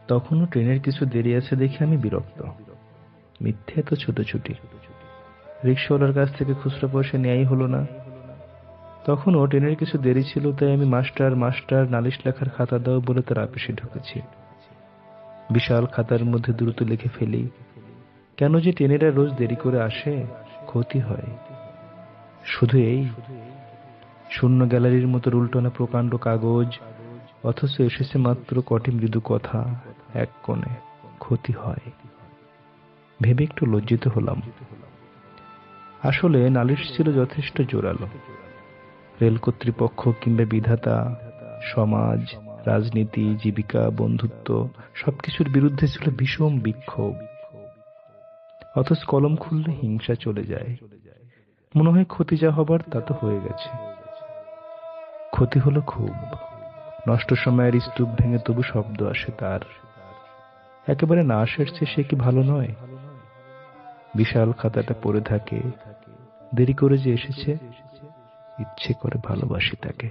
তখনও ট্রেনের কিছু দেরি আছে দেখে আমি বিরক্ত। মিথ্যে এত ছুটোছুটি, রিক্সাওয়ালার কাছ থেকে খুচরা পয়সা নেয়াই হলো না। তখনও ট্রেনের কিছু দেরি ছিল, তাই আমি মাস্টার মাস্টার নালিশ লেখার খাতা দাও বলে তার আপিসে ঢুকেছি। বিশাল খাতার মধ্যে দ্রুত লিখে ফেলি, কেন যে ট্রেনেরা রোজ দেরি করে আসে, ক্ষতি হয়। শুধু এই শূন্য গ্যালারির মতো উল্টানো প্রকাণ্ড কাগজ, অথচ এসেছে মাত্র কটি মৃদু কথা এক কোণে, ক্ষতি হয়। ভেবে একটু লজ্জিত হলাম। আসলে নালিশ ছিল যথেষ্ট জোরালো। রেল কর্তৃপক্ষ কিংবা বিধাতা, সমাজ, রাজনীতি, জীবিকা, বন্ধুত্ব সবকিছুর বিরুদ্ধে ছিল ভীষণ বিক্ষোভ। অথচ কলম খুললে হিংসা চলে যায়। মনে হয় ক্ষতি যা হবার তা তো হয়ে গেছে। ক্ষতি হলো খুব। নষ্ট সময়ের স্তূপ ভেঙে তবু শব্দ আসে তার। একেবারে না আসার চেয়ে সে কি ভালো নয়? বিশাল খাতাটা পড়ে থাকে, দেরি করে যে এসেছে, ইচ্ছে করে ভালোবাসি তাকে।